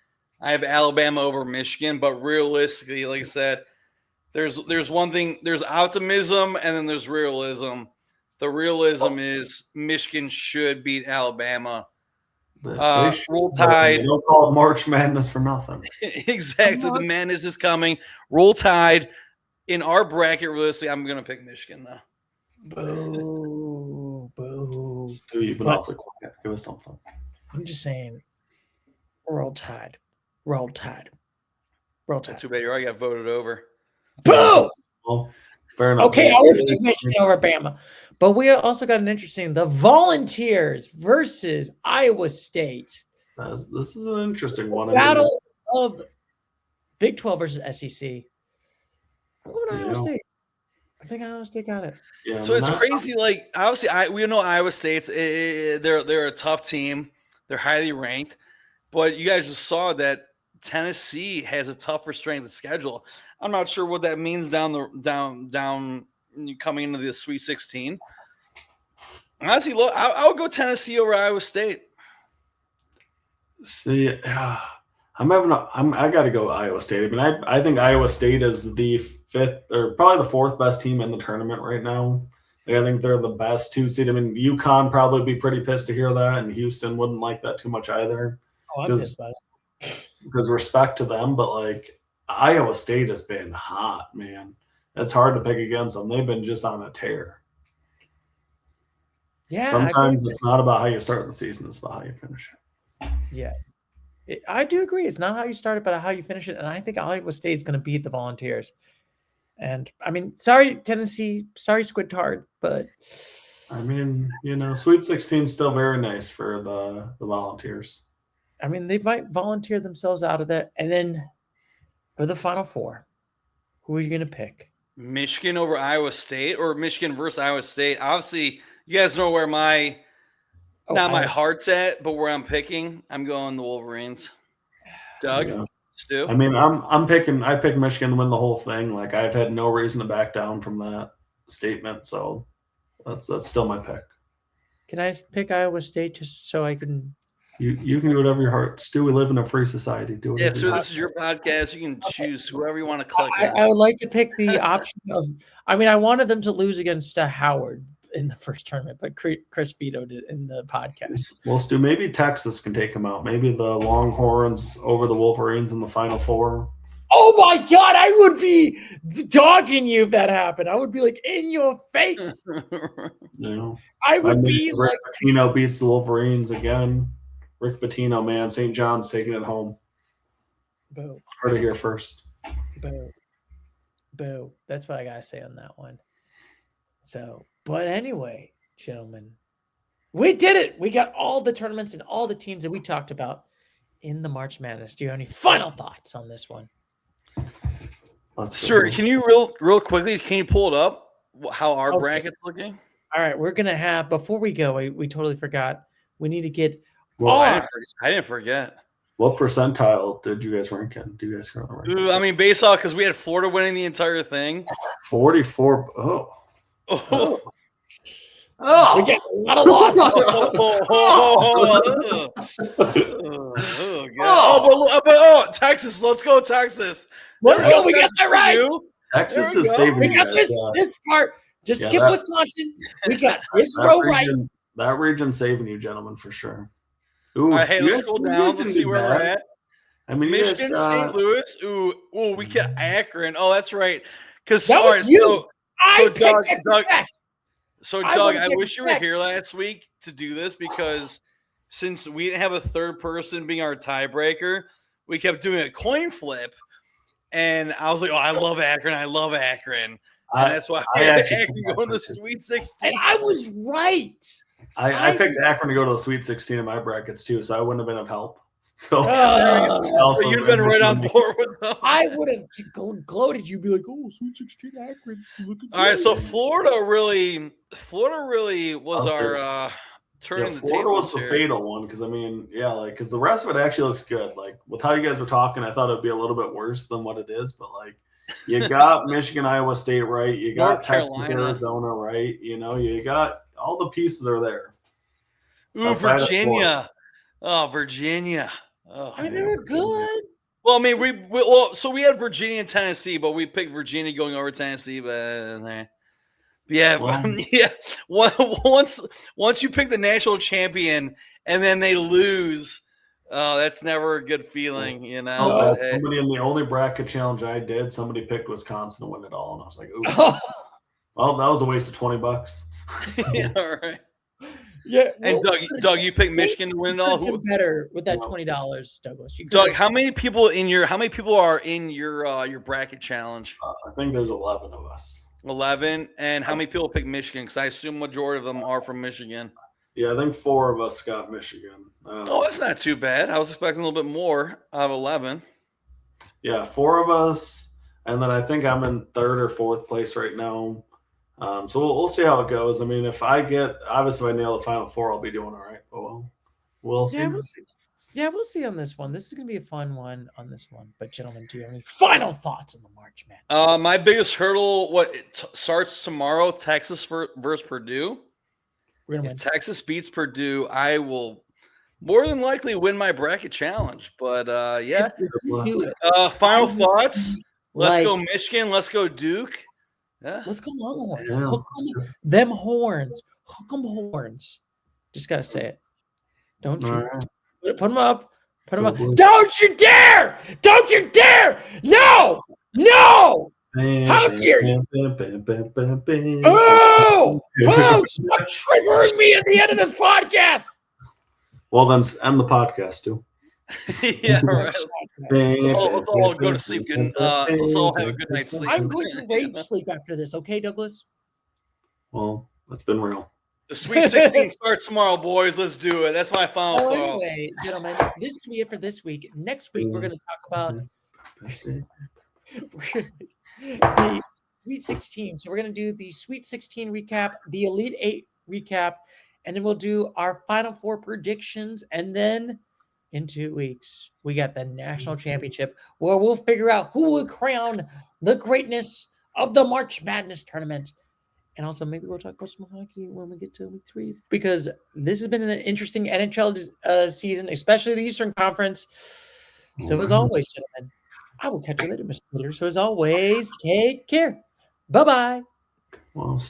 I have Alabama over Michigan, but realistically, like I said, there's one thing. There's optimism, and then there's realism. The realism is Michigan should beat Alabama. Roll Tide. They don't call it March Madness for nothing. Exactly. The madness is coming. Roll Tide. In our bracket, realistically, I'm going to pick Michigan, though. Boo. Stu, you've been awfully quiet. Give us something. I'm just saying, Roll Tide. Roll Tide. Roll Tide. Too bad you already got voted over. Boo! Well, fair enough. Okay, I would take Michigan over Bama. But we also got an interesting, the Volunteers versus Iowa State. This is an interesting one. Battle of Big 12 versus SEC. I'm going to Iowa State. I think Iowa State got it. Yeah, so it's crazy. Like, obviously, we know Iowa State's they're a tough team. They're highly ranked. But you guys just saw that Tennessee has a tougher strength of schedule. I'm not sure what that means down coming into the Sweet 16. Honestly, look, I would go Tennessee over Iowa State. See, I got to go Iowa State. I mean, I think Iowa State is the 5th or probably the 4th best team in the tournament right now. Like, I think they're the best 2 seed. I mean, UConn probably be pretty pissed to hear that, and Houston wouldn't like that too much either. Oh, I'm pissed about it. Because respect to them, but like Iowa State has been hot, man. It's hard to pick against them. They've been just on a tear. Yeah. Sometimes it's not about how you start the season; it's about how you finish it. Yeah. I do agree. It's not how you start it, but how you finish it. And I think Iowa State is going to beat the Volunteers. And I mean, sorry, Tennessee, sorry, Squid Tart, but I mean, Sweet 16 is still very nice for the Volunteers. I mean, they might volunteer themselves out of that. And then for the Final Four, who are you going to pick? Michigan over Iowa State or Michigan versus Iowa State? Obviously, you guys know where my heart's at, but where I'm picking, I'm going the Wolverines. Doug, yeah. Stu? I mean, I picked Michigan to win the whole thing. Like, I've had no reason to back down from that statement, so that's still my pick. Can I pick Iowa State just so I can? You can do whatever your heart. Stu, we live in a free society. Do whatever. Yeah, so this is your podcast. You can choose whoever you want to click. I would like to pick the option of. I mean, I wanted them to lose against Howard in the first tournament, but Chris vetoed it in the podcast. Well, Stu, maybe Texas can take them out. Maybe the Longhorns over the Wolverines in the Final Four. Oh my God, I would be dogging you if that happened. I would be like in your face. I would be like Rick Pitino beats the Wolverines again. Rick Pitino, man, St. John's taking it home. Boo. Heard it here first. Boo. That's what I gotta say on that one. So, but anyway, gentlemen, we did it. We got all the tournaments and all the teams that we talked about in the March Madness. Do you have any final thoughts on this one? Sir, can you real quickly, can you pull it up, how our bracket's looking? All right, we're going to have, before we go, we totally forgot, we need to get I didn't forget. What percentile did you guys rank in? Do you guys rank? I mean, based off, because we had Florida winning the entire thing. 44. We got a lot of losses. Texas. Let's go, Texas. Let's go. We got that right. Texas is saving you. We got this part. Just skip Wisconsin. We got this row right. That region saving you, gentlemen, for sure. Ooh, all right, hey, let's go down. Let's see where we're at. I mean, Michigan, St. Louis. Ooh, we get Akron. Oh, that's right. Because That was you. I picked Doug, Texas Tech. I wish you were here last week to do this because since we didn't have a third person being our tiebreaker, we kept doing a coin flip. And I was like, oh, I love Akron. And that's why I had Akron go to the Sweet 16. And I was right. I picked Akron to go to the Sweet 16 in my brackets too, so I wouldn't have been of help. So, so you'd been right on board with them. I would have gloated. You'd be like, "Oh, Sweet 16 Akron." All right, so Florida really was our turning the table. Florida was the fatal one because because the rest of it actually looks good. Like with how you guys were talking, I thought it'd be a little bit worse than what it is, but like you got Michigan, Iowa State right, you got North Texas, Carolina. Arizona right. You got all the pieces are there. Ooh, Virginia. Oh, Virginia. Oh, I mean, they were good. Well, I mean, so we had Virginia and Tennessee, but we picked Virginia going over Tennessee. But yeah. Once you pick the national champion and then they lose, that's never a good feeling, you know. Somebody in the only bracket challenge I did, somebody picked Wisconsin to win it all, and I was like, ooh. Well, that was a waste of $20. Yeah, all right. Yeah, and Doug, you picked Michigan to win it all. Who better with that $20, Douglas? Doug, how many people are in your bracket challenge? I think there's 11 of us. 11, and how many people pick Michigan? Because I assume majority of them are from Michigan. Yeah, I think 4 of us got Michigan. That's not too bad. I was expecting a little bit more out of 11. Yeah, 4 of us, and then I think I'm in 3rd or 4th place right now. So we'll see how it goes. I mean, if I nail the Final Four, I'll be doing all right. Well, we'll see. Yeah, we'll see on this one. This is going to be a fun one on this one. But gentlemen, do you have any final thoughts on the March Madness? My biggest hurdle, starts tomorrow, Texas versus Purdue. If Texas beats Purdue, I will more than likely win my bracket challenge. But final thoughts. Let's go Michigan. Let's go Duke. Yeah. Let's go Longhorns. Yeah, them horns. Hook 'em horns. Just got to say it. Don't you put them up. Put them up. Don't you dare! Don't you dare! No! How dare you? Oh! Stop triggering me at the end of this podcast. Well, then end the podcast too. Yeah, all right. Let's all go to sleep. Let's all have a good night's sleep. I'm going to rage sleep after this. Okay, Douglas? Well, that's been real. The Sweet 16 starts tomorrow, boys. Let's do it. That's my final thought. Anyway, gentlemen, this is going to be it for this week. Next week, we're going to talk about the Sweet 16. So we're going to do the Sweet 16 recap, the Elite 8 recap, and then we'll do our Final Four predictions. And then in 2 weeks, we got the national championship where we'll figure out who will crown the greatness of the March Madness tournament. And also maybe we'll talk about some hockey when we get to week 3, because this has been an interesting NHL season, especially the Eastern Conference. So as always, gentlemen, I will catch you later, Mr. Miller. So as always, take care. Bye-bye. Well,